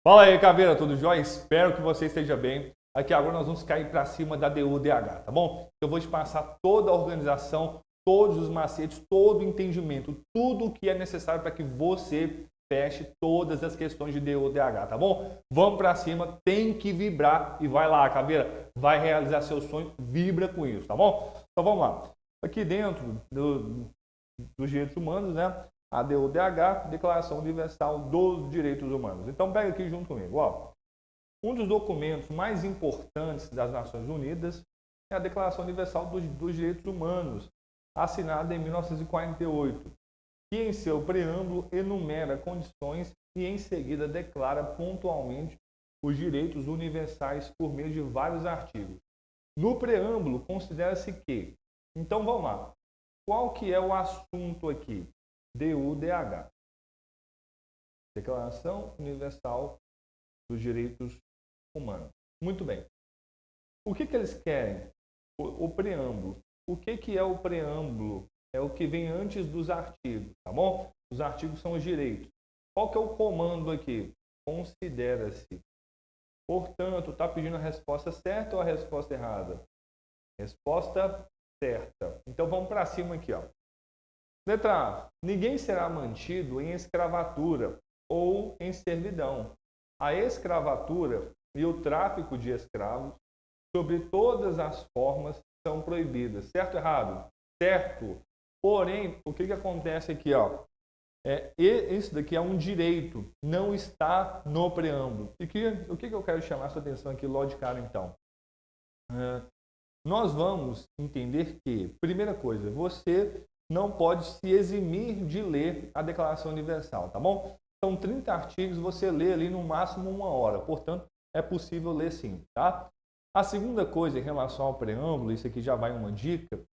Fala aí, Caveira, tudo jóia? Espero que você esteja bem. Aqui agora nós vamos cair para cima da DU/DH, tá bom? Eu vou te passar toda a organização, todos os macetes, todo o entendimento, tudo o que é necessário para que você feche todas as questões de DU/DH, tá bom? Vamos para cima, tem que vibrar e vai lá, Caveira, vai realizar seu sonho, vibra com isso, tá bom? Então vamos lá. Aqui dentro dos direitos humanos, né? A DU/DH, Declaração Universal dos Direitos Humanos. Então pega aqui junto comigo, ó. Um dos documentos mais importantes das Nações Unidas é a Declaração Universal dos Direitos Humanos, assinada em 1948, que em seu preâmbulo enumera condições e em seguida declara pontualmente os direitos universais por meio de vários artigos. No preâmbulo considera-se que, então vamos lá, qual que é o assunto aqui? DU/DH, Declaração Universal dos Direitos Humanos. Muito bem. O que eles querem? O preâmbulo. O que é o preâmbulo? É o que vem antes dos artigos, tá bom? Os artigos são os direitos. Qual que é o comando aqui? Considera-se. Portanto, está pedindo a resposta certa ou a resposta errada? Resposta certa. Então vamos para cima aqui, ó. Letra A. Ninguém será mantido em escravatura ou em servidão. A escravatura e o tráfico de escravos, sob todas as formas, são proibidas. Certo ou errado? Certo. Porém, o que acontece aqui, ó? Isso daqui é um direito, não está no preâmbulo. E o que eu quero chamar a sua atenção aqui logo de cara, então? Nós vamos entender que, primeira coisa, você não pode se eximir de ler a Declaração Universal, tá bom? São 30 artigos, você lê ali no máximo 1 hora, portanto, é possível ler sim, tá? A segunda coisa em relação ao preâmbulo, isso aqui já vai uma dica,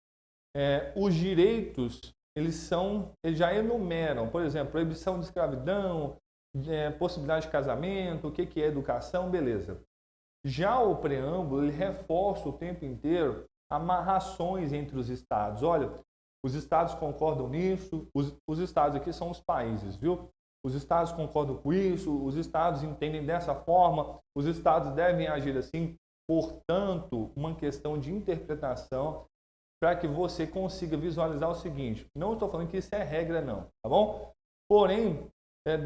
os direitos, eles já enumeram, por exemplo, proibição de escravidão, possibilidade de casamento, o que é educação, beleza. Já o preâmbulo, ele reforça o tempo inteiro amarrações entre os estados. Olha, os estados concordam nisso, os estados aqui são os países, viu? Os estados concordam com isso, os estados entendem dessa forma, os estados devem agir assim. Portanto, uma questão de interpretação para que você consiga visualizar o seguinte. Não estou falando que isso é regra, não, tá bom? Porém,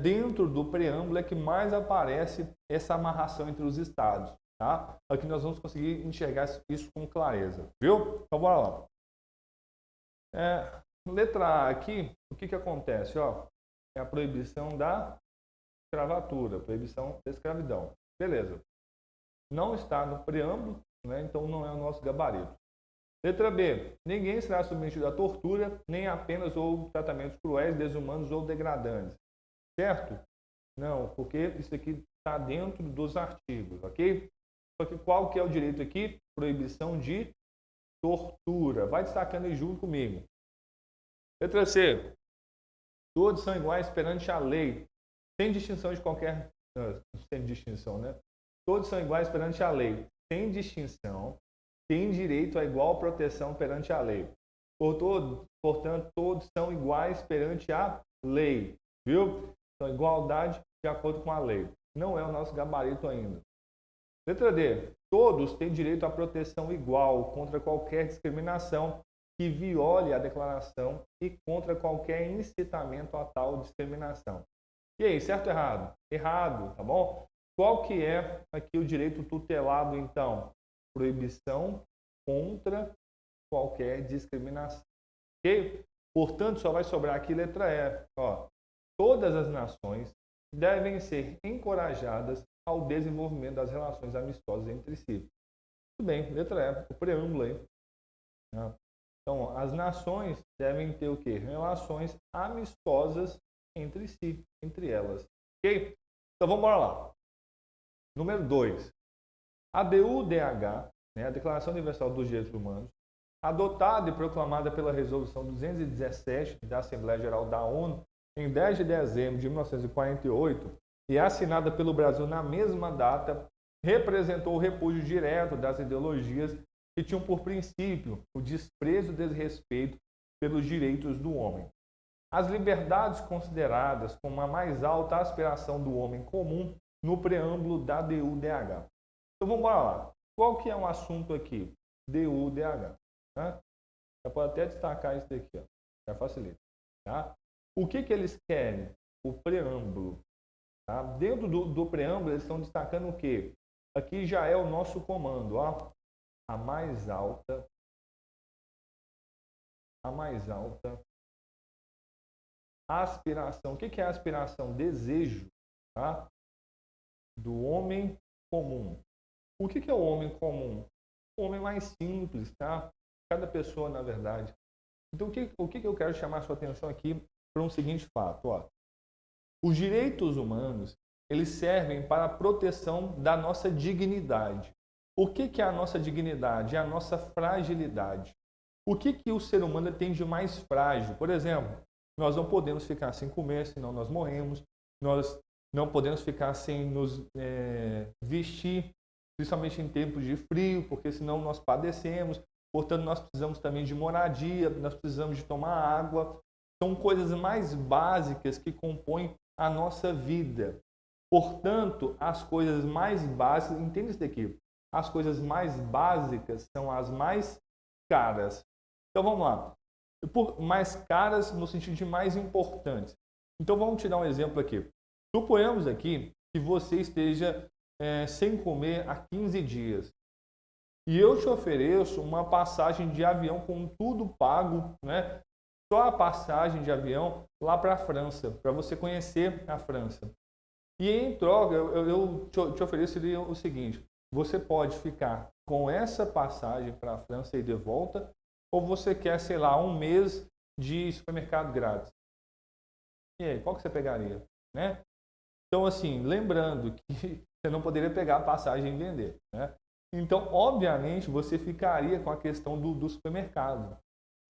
dentro do preâmbulo é que mais aparece essa amarração entre os estados, tá? Aqui nós vamos conseguir enxergar isso com clareza, viu? Então, bora lá. Letra A aqui, o que acontece? Ó, é a proibição da escravatura, proibição da escravidão. Beleza. Não está no preâmbulo, né? Então não é o nosso gabarito. Letra B. Ninguém será submetido à tortura, nem a penas ou tratamentos cruéis, desumanos ou degradantes. Certo? Não, porque isso aqui está dentro dos artigos, ok? Só que qual que é o direito aqui? Proibição de tortura. Vai destacando aí junto comigo. Letra C. Todos são iguais perante a lei, sem distinção de qualquer... sem distinção, né? Todos são iguais perante a lei, sem distinção, têm direito a igual proteção perante a lei. Portanto, todos são iguais perante a lei, viu? Então, igualdade de acordo com a lei. Não é o nosso gabarito ainda. Letra D. Todos têm direito à proteção igual contra qualquer discriminação que viole a declaração e contra qualquer incitamento a tal discriminação. E aí, certo ou errado? Errado, tá bom? Qual que é aqui o direito tutelado, então? Proibição contra qualquer discriminação. Ok? Portanto, só vai sobrar aqui letra E. Ó, todas as nações devem ser encorajadas ao desenvolvimento das relações amistosas entre si. Muito bem, letra E, o preâmbulo aí. Então, as nações devem ter o quê? Relações amistosas entre si, entre elas. Ok? Então, vamos lá. Número 2. A DU/DH, né, a Declaração Universal dos Direitos Humanos, adotada e proclamada pela Resolução 217 da Assembleia Geral da ONU em 10 de dezembro de 1948 e assinada pelo Brasil na mesma data, representou o repúdio direto das ideologias que tinham por princípio o desprezo e desrespeito pelos direitos do homem. As liberdades consideradas como a mais alta aspiração do homem comum no preâmbulo da DU/DH. Então vamos lá. Qual que é o assunto aqui? DU/DH. Tá? Eu posso até destacar isso daqui, ó, já facilita. Tá? O que eles querem? O preâmbulo. Tá? Dentro do preâmbulo, eles estão destacando o quê? Aqui já é o nosso comando, ó. A mais alta aspiração. O que é aspiração? Desejo, tá? Do homem comum. O que é o homem comum? O homem mais simples, tá? Cada pessoa, na verdade. Então, o que eu quero chamar a sua atenção aqui para um seguinte fato, ó. Os direitos humanos, eles servem para a proteção da nossa dignidade. O que é a nossa dignidade? É a nossa fragilidade. O que o ser humano tem de mais frágil? Por exemplo, nós não podemos ficar sem comer, senão nós morremos. Nós não podemos ficar sem nos vestir, principalmente em tempos de frio, porque senão nós padecemos. Portanto, nós precisamos também de moradia, nós precisamos de tomar água. São coisas mais básicas que compõem a nossa vida. Portanto, as coisas mais básicas, entenda isso daqui, as coisas mais básicas são as mais caras. Então vamos lá. Mais caras no sentido de mais importantes. Então vamos te dar um exemplo aqui. Suponhamos aqui que você esteja sem comer há 15 dias. E eu te ofereço uma passagem de avião com tudo pago, né? Só a passagem de avião lá para a França, para você conhecer a França. E em troca, eu te ofereceria o seguinte: você pode ficar com essa passagem para a França e de volta, ou você quer, sei lá, um mês de supermercado grátis. E aí, qual que você pegaria? Né? Então, assim, lembrando que você não poderia pegar a passagem e vender. Né? Então, obviamente, você ficaria com a questão do supermercado,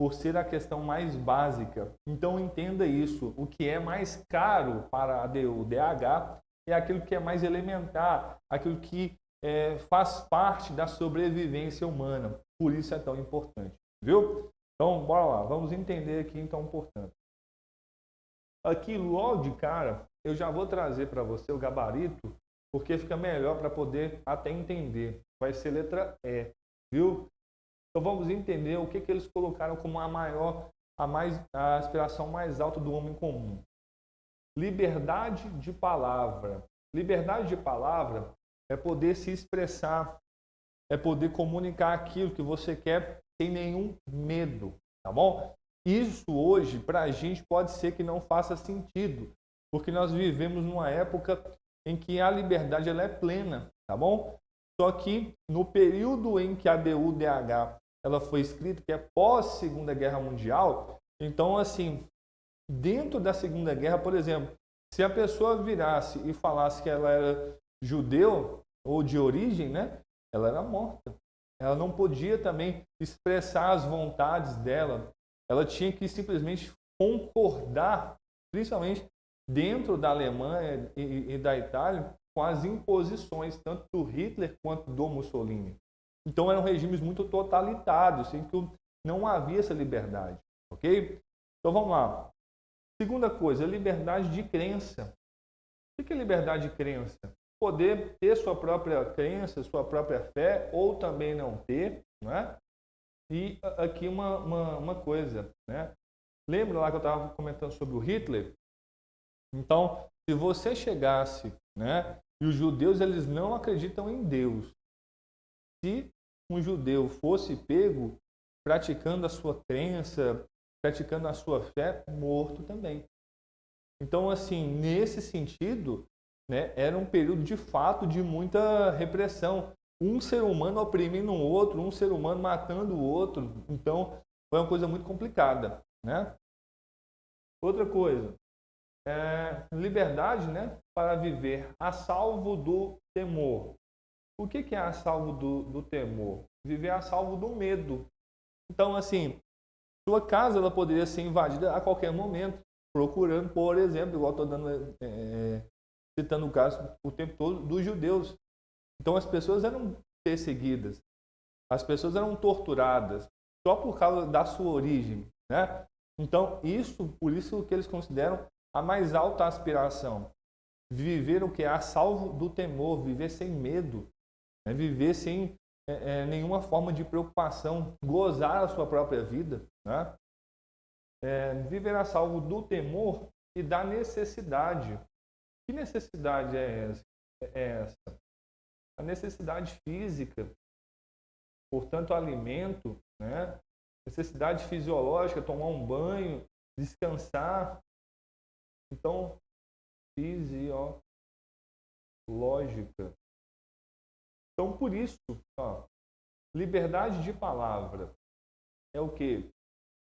por ser a questão mais básica. Então, entenda isso. O que é mais caro para a DU/DH é aquilo que é mais elementar, aquilo que faz parte da sobrevivência humana. Por isso é tão importante. Viu? Então, bora lá. Vamos entender aqui, então, portanto. Aqui, logo de cara, eu já vou trazer para você o gabarito, porque fica melhor para poder até entender. Vai ser letra E, viu? Então vamos entender o que eles colocaram como a aspiração mais alta do homem comum. Liberdade de palavra. Liberdade de palavra é poder se expressar, é poder comunicar aquilo que você quer sem nenhum medo, tá bom? Isso hoje, para a gente, pode ser que não faça sentido, porque nós vivemos numa época em que a liberdade ela é plena, tá bom? Só que no período em que a DU/DH ela foi escrita, que é pós Segunda Guerra Mundial, então assim, dentro da Segunda Guerra, por exemplo, se a pessoa virasse e falasse que ela era judeu ou de origem, né, ela era morta. Ela não podia também expressar as vontades dela. Ela tinha que simplesmente concordar, principalmente dentro da Alemanha e da Itália, com as imposições tanto do Hitler quanto do Mussolini. Então eram regimes muito totalitários, em que não havia essa liberdade, ok? Então vamos lá. Segunda coisa, liberdade de crença. O que é liberdade de crença? Poder ter sua própria crença, sua própria fé, ou também não ter, não é? E aqui uma coisa, né? Lembra lá que eu estava comentando sobre o Hitler? Então, se você chegasse, né? E os judeus, eles não acreditam em Deus. Se um judeu fosse pego praticando a sua crença, praticando a sua fé, morto também. Então, assim, nesse sentido, né, era um período de fato de muita repressão. Um ser humano oprimindo o outro, um ser humano matando o outro. Então, foi uma coisa muito complicada, né? Outra coisa, liberdade, né, para viver a salvo do temor. O que é a salvo do temor? Viver a salvo do medo. Então, assim, sua casa ela poderia ser invadida a qualquer momento, procurando, por exemplo, igual estou citando o caso o tempo todo dos judeus. Então, as pessoas eram perseguidas, as pessoas eram torturadas, só por causa da sua origem, né? Então, por isso que eles consideram a mais alta aspiração. viver o que? A salvo do temor, viver sem medo, né? Viver sem nenhuma forma de preocupação, gozar a sua própria vida, né? Viver a salvo do temor e da necessidade. Que necessidade é essa? A necessidade física, portanto, alimento, né? Necessidade fisiológica, tomar um banho, descansar. Então, fisiológica. Então, por isso, liberdade de palavra é o quê?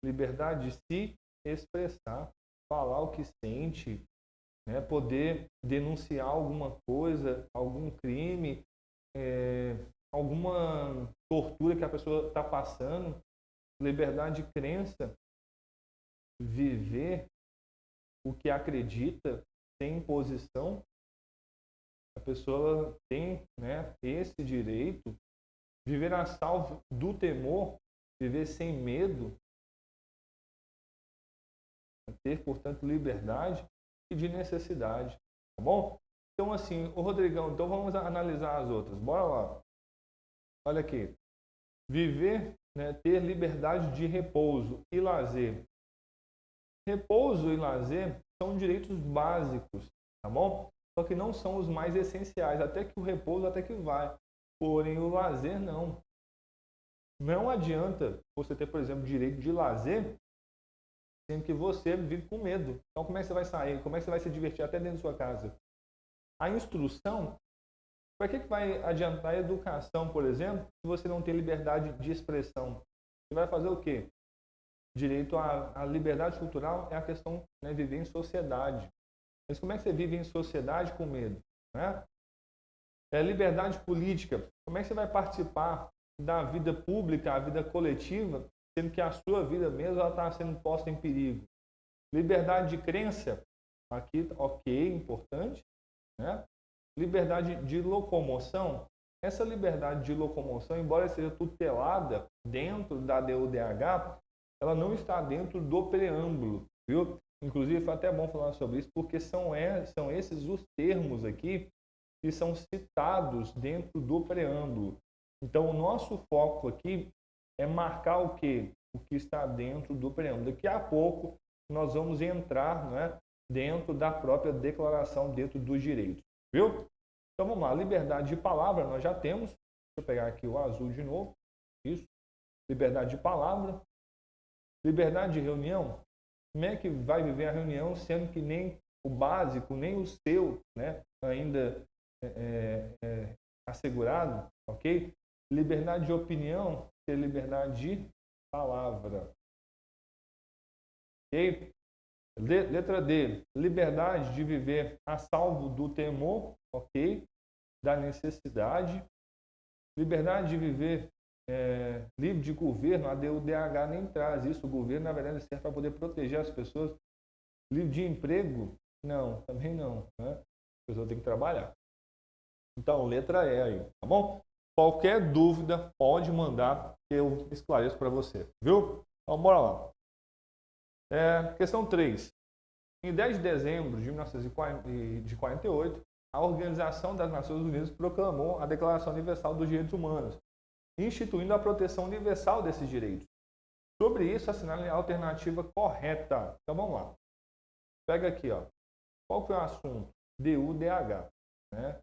Liberdade de se expressar, falar o que sente, né? Poder denunciar alguma coisa, algum crime, alguma tortura que a pessoa está passando. Liberdade de crença, viver o que acredita sem imposição. A pessoa tem, né, esse direito. Viver a salvo do temor, viver sem medo, ter, portanto, liberdade e de necessidade, tá bom? Então, assim, o Rodrigão, então vamos analisar as outras. Bora lá. Olha aqui. Viver, né, ter liberdade de repouso e lazer. Repouso e lazer são direitos básicos, tá bom? Só que não são os mais essenciais. Até que o repouso até que vai. Porém, o lazer não. Não adianta você ter, por exemplo, direito de lazer sendo que você vive com medo. Então, como é que você vai sair? Como é que você vai se divertir até dentro da sua casa? A instrução, para que vai adiantar a educação, por exemplo, se você não tem liberdade de expressão? Você vai fazer o quê? Direito à liberdade cultural é a questão, né, viver em sociedade. Mas como é que você vive em sociedade com medo, né? Liberdade política. Como é que você vai participar da vida pública, a vida coletiva, sendo que a sua vida mesmo está sendo posta em perigo? Liberdade de crença. Aqui, ok, importante, né? Liberdade de locomoção. Essa liberdade de locomoção, embora seja tutelada dentro da DUDH, ela não está dentro do preâmbulo, viu? Inclusive, foi até bom falar sobre isso, porque são esses os termos aqui que são citados dentro do preâmbulo. Então, o nosso foco aqui é marcar o quê? O que está dentro do preâmbulo. Daqui a pouco, nós vamos entrar, né, dentro da própria declaração, dentro dos direitos, viu? Então, vamos lá. Liberdade de palavra, nós já temos. Deixa eu pegar aqui o azul de novo. Isso. Liberdade de palavra. Liberdade de reunião. Como é que vai viver a reunião, sendo que nem o básico, nem o seu, né, ainda é assegurado, ok? Liberdade de opinião, ter liberdade de palavra. Ok? Letra D, liberdade de viver a salvo do temor, ok? Da necessidade. Liberdade de viver livre de governo, a DUDH nem traz isso. O governo, na verdade, serve para poder proteger as pessoas. Livre de emprego? Não, também não, né? A pessoa tem que trabalhar. Então, letra E aí, tá bom? Qualquer dúvida, pode mandar que eu esclareço para você, viu? Então, bora lá. Questão 3. Em 10 de dezembro de 1948, a Organização das Nações Unidas proclamou a Declaração Universal dos Direitos Humanos, instituindo a proteção universal desses direitos. Sobre isso, assinale a alternativa correta. Então, vamos lá. Pega aqui, ó. Qual foi o assunto? DUDH, né?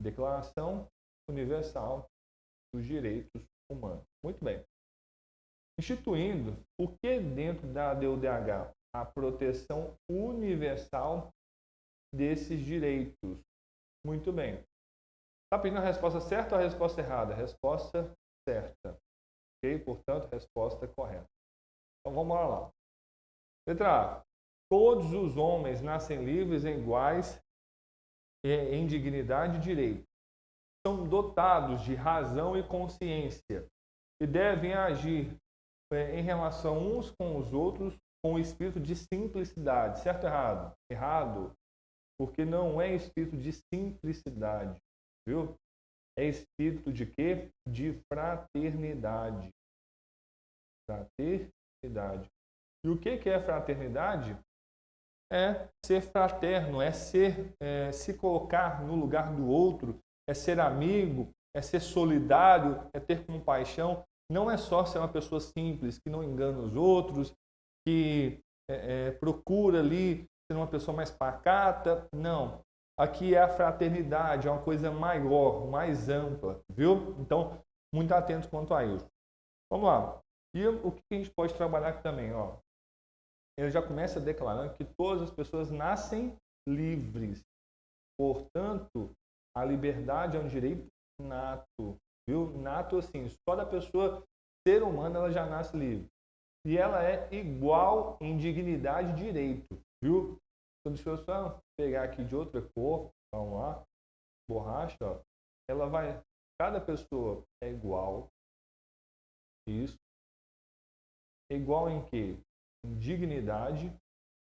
Declaração Universal dos Direitos Humanos. Muito bem. Instituindo o que dentro da DUDH? A proteção universal desses direitos. Muito bem. Está pedindo a resposta certa ou a resposta errada? Resposta certa. Ok? Portanto, resposta correta. Então, vamos lá. Letra A. Todos os homens nascem livres e iguais em dignidade e direito. São dotados de razão e consciência e devem agir em relação uns com os outros com o espírito de simplicidade. Certo ou errado? Errado. Porque não é espírito de simplicidade. Viu? É espírito de quê? De fraternidade. Fraternidade. E o que é fraternidade? é ser fraterno, é se colocar no lugar do outro, é ser amigo, é ser solidário, é ter compaixão. Não é só ser uma pessoa simples, que não engana os outros, que procura ali ser uma pessoa mais pacata. Não. Aqui é a fraternidade, é uma coisa maior, mais ampla, viu? Então, muito atentos quanto a isso. Vamos lá. E o que a gente pode trabalhar aqui também, ó? Ele já começa declarando que todas as pessoas nascem livres. Portanto, a liberdade é um direito nato, viu? Nato, assim, só da pessoa ser humana ela já nasce livre. E ela é igual em dignidade e direito, viu? Então, deixa eu só pegar aqui de outra cor, vamos lá, borracha, ó. Ela vai, cada pessoa é igual, isso. Igual em quê? Em dignidade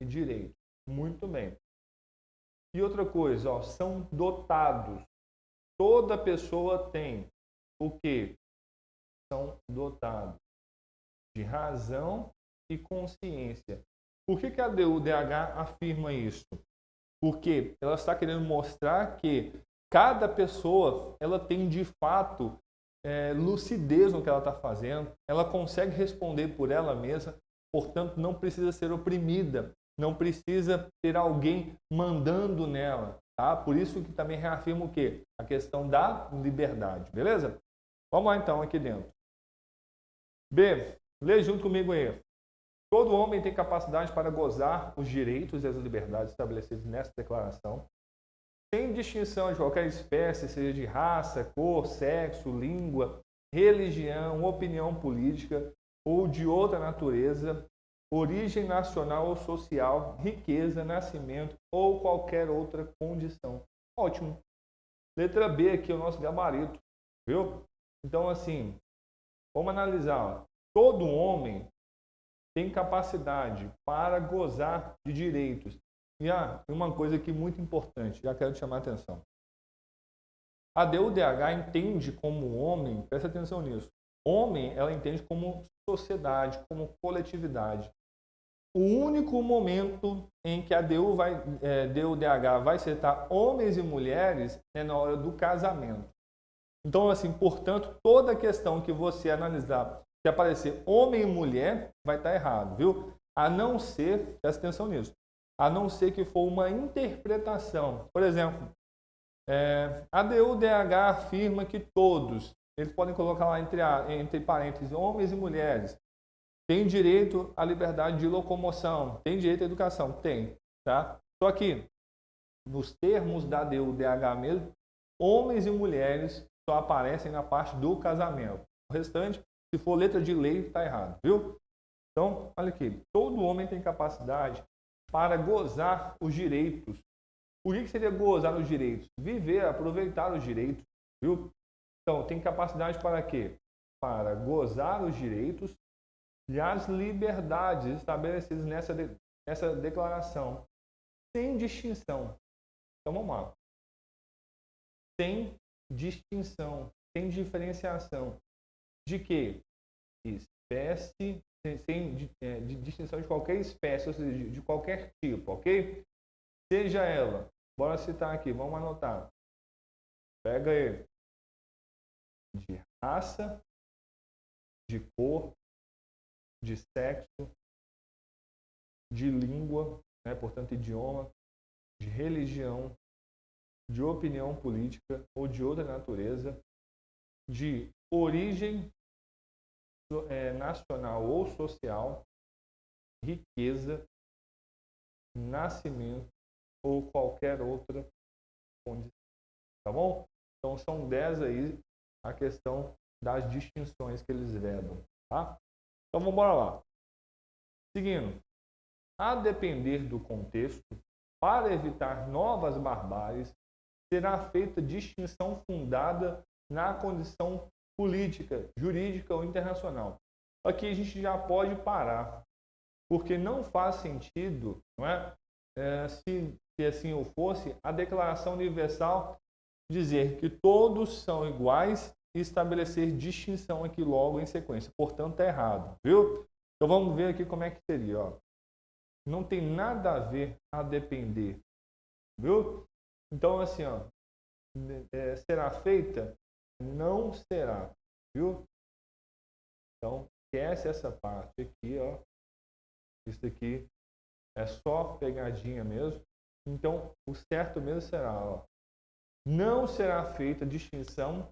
e direito. Muito bem. E outra coisa, ó, são dotados. Toda pessoa tem o quê? São dotados de razão e consciência. Por que a DUDH afirma isso? Porque ela está querendo mostrar que cada pessoa ela tem de fato lucidez no que ela está fazendo, ela consegue responder por ela mesma, portanto não precisa ser oprimida, não precisa ter alguém mandando nela. Tá? Por isso que também reafirma o quê? A questão da liberdade, beleza? Vamos lá então aqui dentro. B, lê junto comigo aí. Todo homem tem capacidade para gozar os direitos e as liberdades estabelecidos nesta declaração, sem distinção de qualquer espécie, seja de raça, cor, sexo, língua, religião, opinião política ou de outra natureza, origem nacional ou social, riqueza, nascimento ou qualquer outra condição. Ótimo. Letra B aqui é o nosso gabarito, viu? Então, assim, vamos analisar. Ó. Todo homem tem capacidade para gozar de direitos. E uma coisa aqui muito importante, já quero te chamar a atenção. A DUDH entende como homem, presta atenção nisso, homem ela entende como sociedade, como coletividade. O único momento em que a DUDH vai citar homens e mulheres é na hora do casamento. Então, assim, portanto, toda questão que você analisar, se aparecer homem e mulher, vai estar errado, viu? A não ser, presta atenção nisso, a não ser que for uma interpretação. Por exemplo, a DUDH afirma que todos, eles podem colocar lá entre parênteses, homens e mulheres, têm direito à liberdade de locomoção, têm direito à educação, tem, tá? Só que, nos termos da DUDH mesmo, homens e mulheres só aparecem na parte do casamento. O restante, se for letra de lei, está errado, viu? Então, olha aqui, todo homem tem capacidade para gozar os direitos. O que seria gozar os direitos? Viver, aproveitar os direitos, viu? Então, tem capacidade para quê? Para gozar os direitos e as liberdades estabelecidas nessa declaração, sem distinção. Então, vamos lá. Sem distinção, sem diferenciação. De quê? Espécie, sem de distinção de qualquer espécie, ou seja, de qualquer tipo, ok? Seja ela, bora citar aqui, vamos anotar. Pega aí. De raça, de cor, de sexo, de língua, né, portanto idioma, de religião, de opinião política ou de outra natureza, de origem nacional ou social, riqueza, nascimento ou qualquer outra condição. Tá bom? Então são 10 aí a questão das distinções que eles vedam. Tá? Então vamos embora lá. Seguindo. A depender do contexto, para evitar novas barbáries, será feita distinção fundada na condição política, jurídica ou internacional. Aqui a gente já pode parar, porque não faz sentido, não é? Se assim eu fosse, a Declaração Universal dizer que todos são iguais e estabelecer distinção aqui logo em sequência. Portanto, é errado, viu? Então vamos ver aqui como é que seria. Ó. não tem nada a ver a depender, viu? Então, assim, ó, será feita? Não será, viu? Então, esquece essa parte aqui, ó. Isso aqui é só pegadinha mesmo. Então, o certo mesmo será, ó, não será feita distinção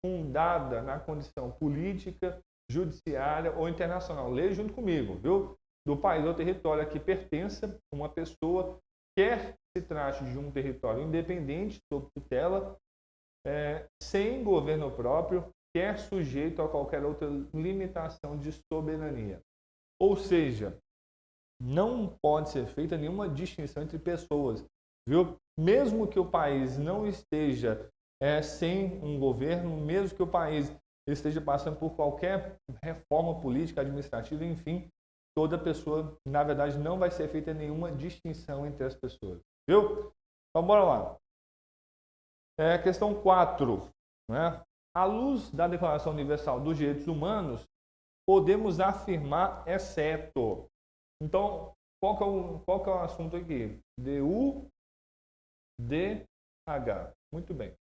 fundada na condição política, judiciária ou internacional. Leia junto comigo, viu? Do país ou território a que pertença uma pessoa, quer se trate de um território independente, sob tutela, sem governo próprio, quer sujeito a qualquer outra limitação de soberania. Ou seja, não pode ser feita nenhuma distinção entre pessoas, viu? Mesmo que o país não esteja sem um governo, mesmo que o país esteja passando por qualquer reforma política, administrativa, enfim, toda pessoa, na verdade, não vai ser feita nenhuma distinção entre as pessoas, viu? Então, bora lá. Questão 4, né? À luz da Declaração Universal dos Direitos Humanos, podemos afirmar exceto. Então, qual que é o assunto aqui? DUDH. Muito bem.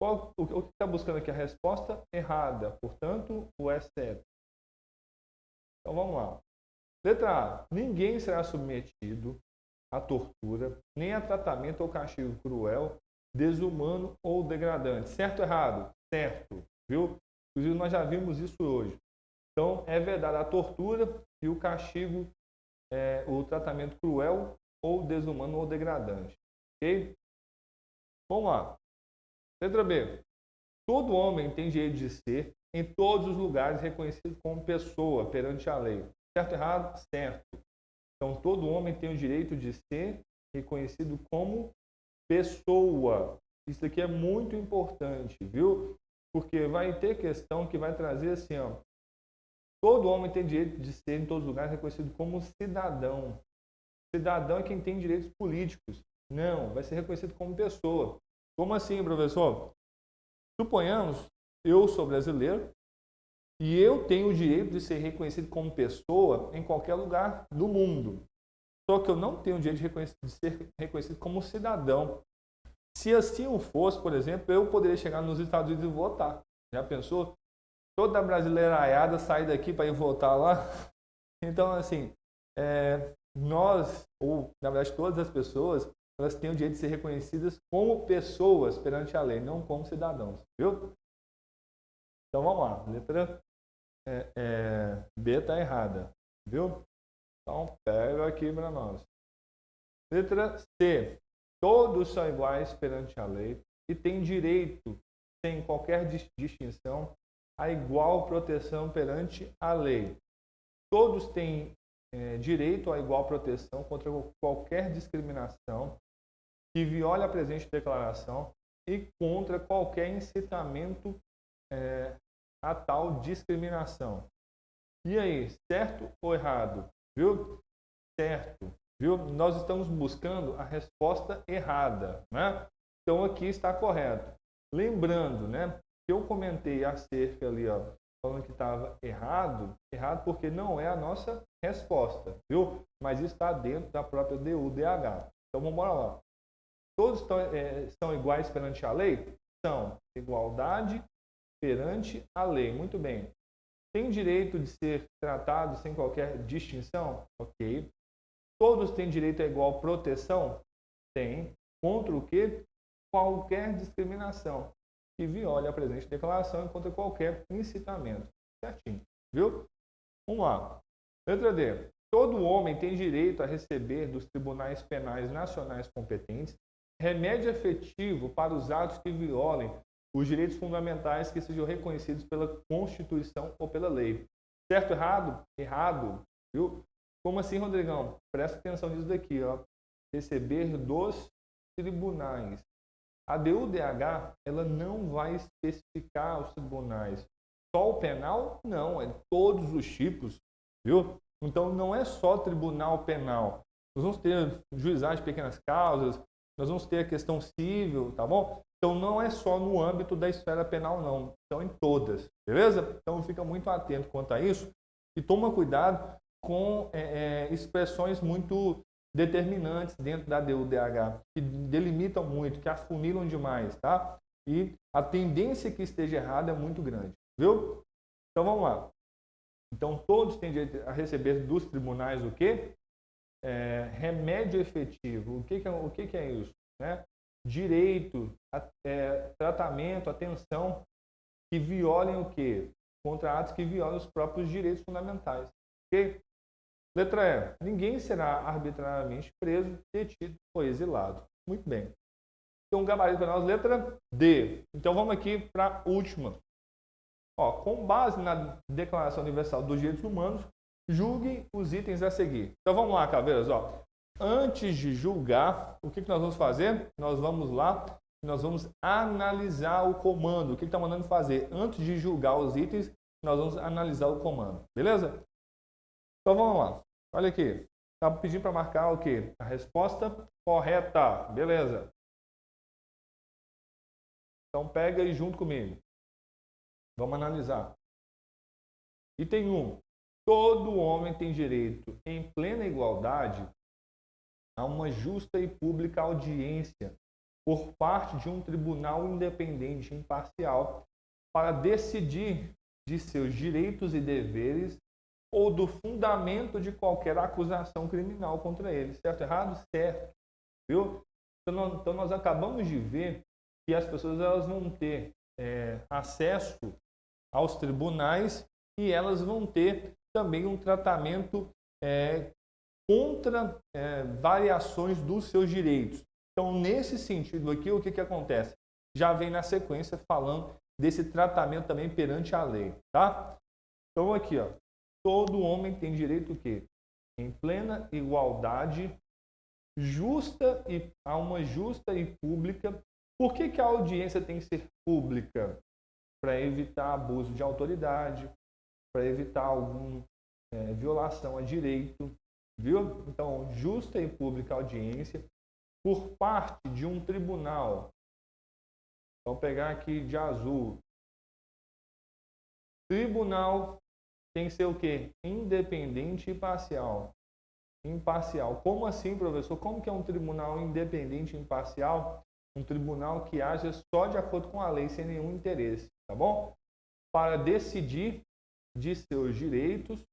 O que está buscando aqui? A resposta errada. Portanto, o exceto. Então, vamos lá. Letra A. Ninguém será submetido à tortura, nem a tratamento ou castigo cruel, desumano ou degradante. Certo ou errado? Certo. Viu? Inclusive, nós já vimos isso hoje. Então, é verdade a tortura e o castigo, o tratamento cruel ou desumano ou degradante. Ok? Vamos lá. Letra B. Todo homem tem direito de ser, em todos os lugares, reconhecido como pessoa perante a lei. Certo ou errado? Certo. Então, todo homem tem o direito de ser reconhecido como pessoa. Isso aqui é muito importante, viu? Porque vai ter questão que vai trazer assim, ó. Todo homem tem direito de ser, em todos os lugares, reconhecido como cidadão. Cidadão é quem tem direitos políticos. Não, vai ser reconhecido como pessoa. Como assim, professor? Suponhamos, eu sou brasileiro e eu tenho o direito de ser reconhecido como pessoa em qualquer lugar do mundo. Só que eu não tenho o direito de ser reconhecido como cidadão. Se assim o fosse, por exemplo, eu poderia chegar nos Estados Unidos e votar. Já pensou? Toda brasileiraiada sair daqui para ir votar lá. Então, assim, nós, ou na verdade todas as pessoas, elas têm o direito de ser reconhecidas como pessoas perante a lei, não como cidadãos, viu? Então vamos lá, letra B está errada, viu? Então pega aqui para nós. Letra C. Todos são iguais perante a lei e têm direito, sem qualquer distinção, a igual proteção perante a lei. Todos têm direito à igual proteção contra qualquer discriminação que viole a presente declaração e contra qualquer incitamento a tal discriminação. E aí, certo ou errado? Viu? Certo. Viu? Nós estamos buscando a resposta errada, né? Então aqui está correto. Lembrando, né, que eu comentei acerca ali, ó, falando que estava errado porque não é a nossa resposta, viu? Mas está dentro da própria DUDH. Então vamos lá. Todos são iguais perante a lei? São. Igualdade perante a lei. Muito bem. Tem direito de ser tratado sem qualquer distinção? Ok. Todos têm direito a igual proteção? Tem. Contra o quê? Qualquer discriminação que viole a presente declaração e contra qualquer incitamento. Certinho. Viu? Vamos lá. Letra D. Todo homem tem direito a receber dos tribunais penais nacionais competentes remédio efetivo para os atos que violem os direitos fundamentais que sejam reconhecidos pela Constituição ou pela lei. Certo ou errado? Errado. Viu? Como assim, Rodrigão? Presta atenção nisso daqui, ó. Receber dos tribunais. A DUDH, ela não vai especificar os tribunais. Só o penal? Não, é todos os tipos, viu? Então, não é só tribunal penal. Nós vamos ter juizagem de pequenas causas, nós vamos ter a questão civil, tá bom? Então, não é só no âmbito da esfera penal, não. Então, em todas, beleza? Então, fica muito atento quanto a isso e toma cuidado com expressões muito determinantes dentro da DUDH, que delimitam muito, que afunilam demais, tá? E a tendência que esteja errada é muito grande, viu? Então vamos lá. Então todos têm direito a receber dos tribunais o quê? Remédio efetivo. O que é isso? Né? Direito, tratamento, atenção que violem o quê? Contra atos que violam os próprios direitos fundamentais. Ok? Letra E. Ninguém será arbitrariamente preso, detido ou exilado. Muito bem. Então, gabarito para nós, letra D. Então, vamos aqui para a última. Ó, com base na Declaração Universal dos Direitos Humanos, julgue os itens a seguir. Então, vamos lá, caveiras. Ó. Antes de julgar, o que nós vamos fazer? Nós vamos lá, nós vamos analisar o comando. O que está mandando fazer? Antes de julgar os itens, nós vamos analisar o comando. Beleza? Então, vamos lá. Olha aqui. Está pedindo para marcar o quê? A resposta correta. Beleza. Então, pega aí junto comigo. Vamos analisar. Item 1. Todo homem tem direito, em plena igualdade, a uma justa e pública audiência por parte de um tribunal independente e imparcial para decidir de seus direitos e deveres ou do fundamento de qualquer acusação criminal contra ele. Certo? Errado? Certo. Viu? Então nós acabamos de ver que as pessoas elas vão ter acesso aos tribunais e elas vão ter também um tratamento contra variações dos seus direitos. Então, nesse sentido aqui, o que acontece? Já vem na sequência falando desse tratamento também perante a lei, tá? Então, aqui, ó, todo homem tem direito o quê? Em plena igualdade, a uma justa e pública. Por que a audiência tem que ser pública? Para evitar abuso de autoridade, para evitar alguma violação a direito, viu? Então, justa e pública audiência por parte de um tribunal. Vou pegar aqui de azul. Tribunal tem que ser o quê? Independente e parcial. Imparcial. Como assim, professor? Como que é um tribunal independente e imparcial? Um tribunal que age só de acordo com a lei, sem nenhum interesse, tá bom? Para decidir de seus direitos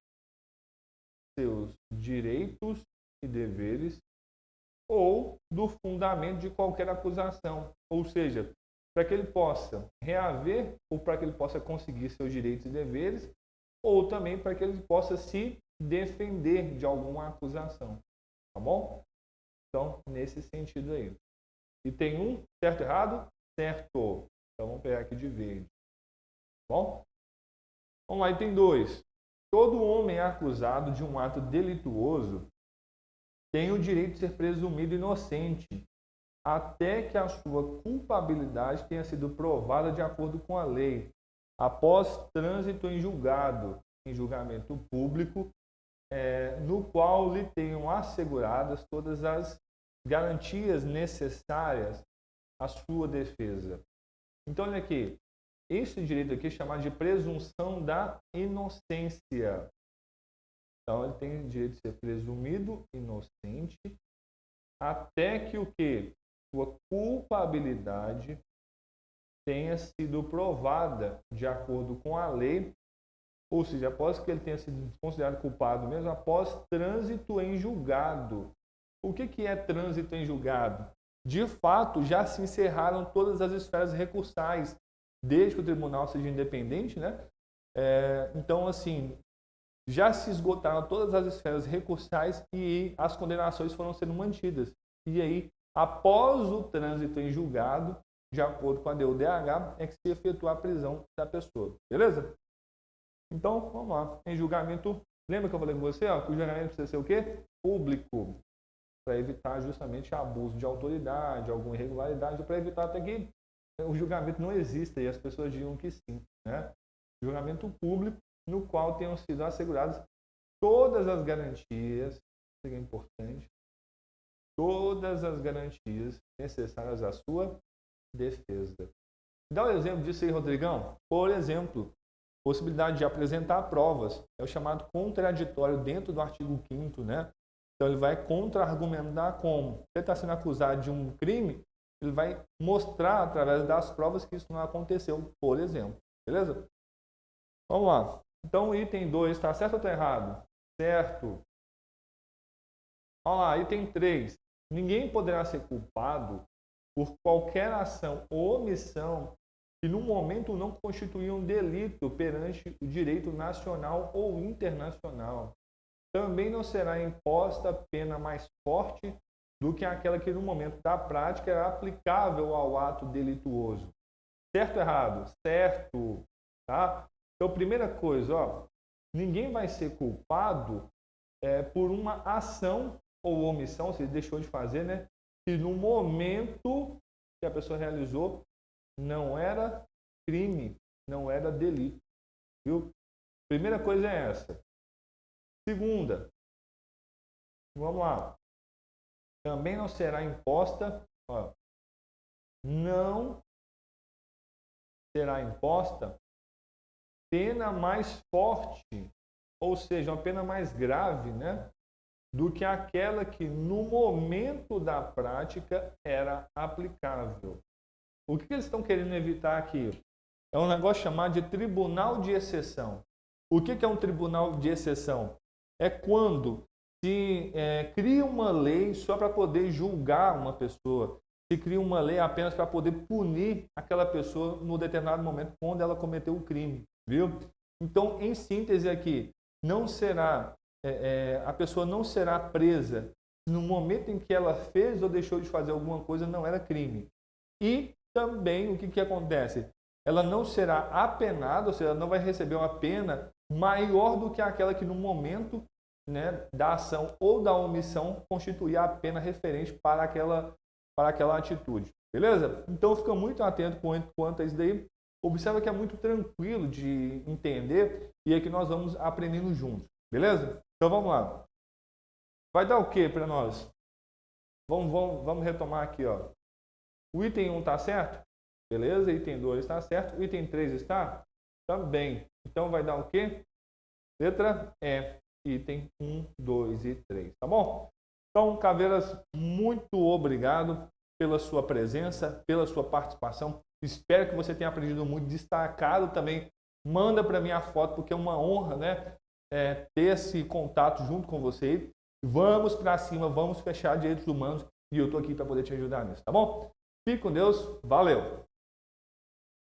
e deveres ou do fundamento de qualquer acusação. Ou seja, para que ele possa reaver ou para que ele possa conseguir seus direitos e deveres ou também para que ele possa se defender de alguma acusação. Tá bom? Então, nesse sentido aí. E tem um, certo, errado? Certo. Então, vamos pegar aqui de verde. Tá bom? Vamos lá, item 2. Todo homem acusado de um ato delituoso tem o direito de ser presumido inocente até que a sua culpabilidade tenha sido provada de acordo com a lei, após trânsito em julgamento público, no qual lhe tenham asseguradas todas as garantias necessárias à sua defesa. Então, olha aqui, esse direito aqui é chamado de presunção da inocência. Então, ele tem o direito de ser presumido inocente até que o quê? Sua culpabilidade tenha sido provada de acordo com a lei, ou seja, após que ele tenha sido considerado culpado mesmo, após trânsito em julgado. O que é trânsito em julgado? De fato, já se encerraram todas as esferas recursais, desde que o tribunal seja independente, né? Então, assim, já se esgotaram todas as esferas recursais e as condenações foram sendo mantidas. E aí, após o trânsito em julgado, de acordo com a DUDH, é que se efetua a prisão da pessoa. Beleza? Então, vamos lá. Em julgamento, lembra que eu falei com você? Ó, que o julgamento precisa ser o quê? Público. Para evitar justamente abuso de autoridade, alguma irregularidade, para evitar até que o julgamento não exista e as pessoas digam que sim. Né? Julgamento público no qual tenham sido asseguradas todas as garantias, isso é importante, todas as garantias necessárias à sua defesa. Dá um exemplo disso aí, Rodrigão. Por exemplo, possibilidade de apresentar provas. É o chamado contraditório dentro do artigo 5º, né? Então, ele vai contra-argumentar como? Você está sendo acusado de um crime, ele vai mostrar através das provas que isso não aconteceu, por exemplo. Beleza? Vamos lá. Então, o item 2 está certo ou está errado? Certo. Vamos lá, item 3. Ninguém poderá ser culpado por qualquer ação ou omissão que no momento não constituía um delito perante o direito nacional ou internacional. Também não será imposta pena mais forte do que aquela que no momento da prática era aplicável ao ato delituoso. Certo ou errado? Certo. Tá? Então, primeira coisa, ninguém vai ser culpado por uma ação ou omissão, se ele deixou de fazer, né? Que no momento que a pessoa realizou não era crime, não era delito. Viu? Primeira coisa é essa. Segunda, vamos lá. Também não será imposta, não será imposta pena mais forte, ou seja, uma pena mais grave, né, do que aquela que no momento da prática era aplicável. O que eles estão querendo evitar aqui? É um negócio chamado de tribunal de exceção. O que é um tribunal de exceção? É quando se cria uma lei só para poder julgar uma pessoa, se cria uma lei apenas para poder punir aquela pessoa no determinado momento quando ela cometeu o crime, viu? Então, em síntese aqui, não será a pessoa não será presa no momento em que ela fez ou deixou de fazer alguma coisa não era crime. E também o que acontece? Ela não será apenada, ou seja, ela não vai receber uma pena maior do que aquela que no momento, né, da ação ou da omissão constituía a pena referente para aquela atitude. Beleza? Então fica muito atento quanto a isso daí. Observa que é muito tranquilo de entender e é que nós vamos aprendendo juntos. Beleza? Então vamos lá. Vai dar o que para nós? Vamos retomar aqui. O item 1 está certo? Beleza? Item 2 está certo. O item 3 está? Também. Então vai dar o quê? Letra E. Item 1, 2 e 3. Tá bom? Então, Caveiras, muito obrigado pela sua presença, pela sua participação. Espero que você tenha aprendido muito, destacado também. Manda para mim a foto, porque é uma honra, né, ter esse contato junto com você. Vamos para cima, vamos fechar direitos humanos e eu estou aqui para poder te ajudar nisso, tá bom? Fique com Deus, valeu!